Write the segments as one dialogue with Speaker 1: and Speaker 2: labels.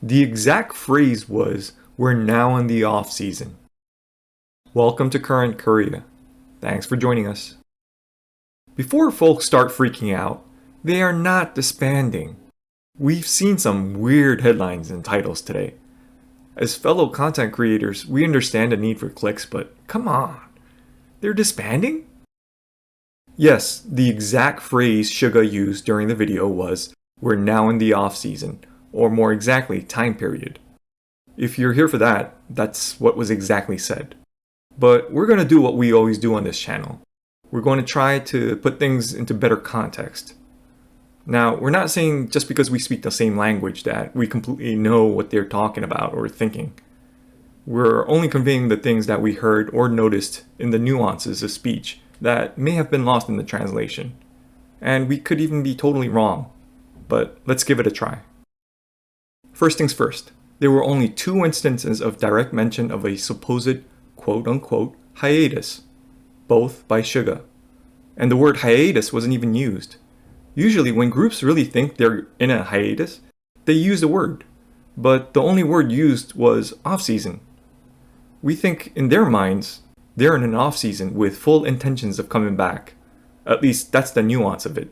Speaker 1: The exact phrase was, "We're now in the off season." Welcome to Current Korea. Thanks for joining us. Before folks start freaking out, they are not disbanding. We've seen some weird headlines and titles today. As fellow content creators, we understand the need for clicks, but come on, they're disbanding? Yes, the exact phrase Suga used during the video was, "We're now in the off season," or more exactly, time period. If you're here for that, that's what was exactly said. But we're going to do what we always do on this channel. We're going to try to put things into better context. Now, we're not saying just because we speak the same language that we completely know what they're talking about or thinking. We're only conveying the things that we heard or noticed in the nuances of speech that may have been lost in the translation. And we could even be totally wrong. But let's give it a try. First things first, there were only 2 instances of direct mention of a supposed quote-unquote hiatus, both by Suga. And the word hiatus wasn't even used. Usually when groups really think they're in a hiatus, they use the word. But the only word used was off-season. We think in their minds, they're in an off-season with full intentions of coming back. At least that's the nuance of it.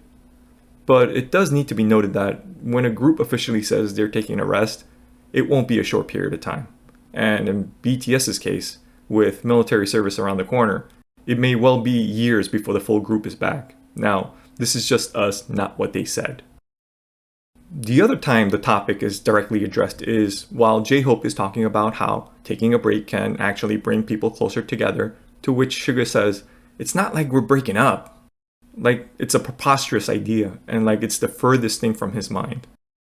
Speaker 1: But it does need to be noted that when a group officially says they're taking a rest, it won't be a short period of time. And in BTS's case, with military service around the corner, it may well be years before the full group is back. Now, this is just us, not what they said. The other time the topic is directly addressed is while J-Hope is talking about how taking a break can actually bring people closer together, to which Suga says, "It's not like we're breaking up." Like, it's a preposterous idea, and like it's the furthest thing from his mind.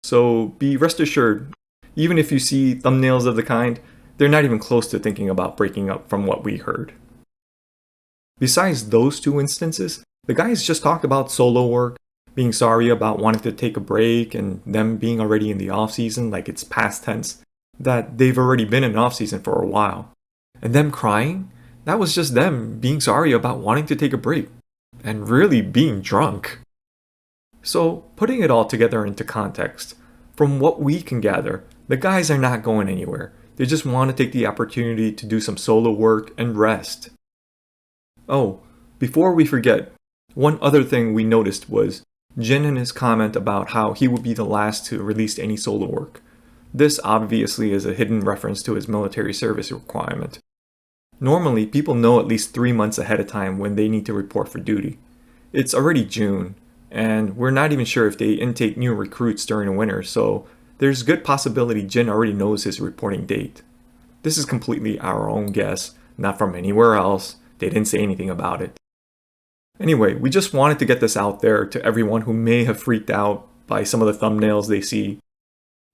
Speaker 1: So be rest assured, even if you see thumbnails of the kind, they're not even close to thinking about breaking up from what we heard. Besides those 2 instances, the guys just talked about solo work, being sorry about wanting to take a break, and them being already in the off-season like it's past tense, that they've already been in off-season for a while. And them crying, that was just them being sorry about wanting to take a break, and really being drunk. So, putting it all together into context, from what we can gather, the guys are not going anywhere. They just want to take the opportunity to do some solo work and rest. Oh, before we forget, one other thing we noticed was Jin and his comment about how he would be the last to release any solo work. This obviously is a hidden reference to his military service requirement. Normally, people know at least 3 months ahead of time when they need to report for duty. It's already June, and we're not even sure if they intake new recruits during the winter, so there's good possibility Jin already knows his reporting date. This is completely our own guess, not from anywhere else. They didn't say anything about it. Anyway, we just wanted to get this out there to everyone who may have freaked out by some of the thumbnails they see.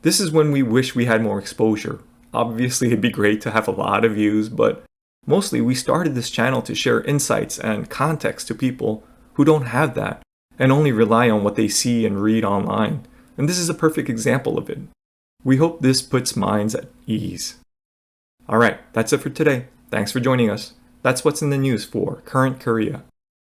Speaker 1: This is when we wish we had more exposure. Obviously, it'd be great to have a lot of views, but mostly we started this channel to share insights and context to people who don't have that and only rely on what they see and read online. And this is a perfect example of it. We hope this puts minds at ease. Alright, that's it for today. Thanks for joining us. That's what's in the news for Current Korea.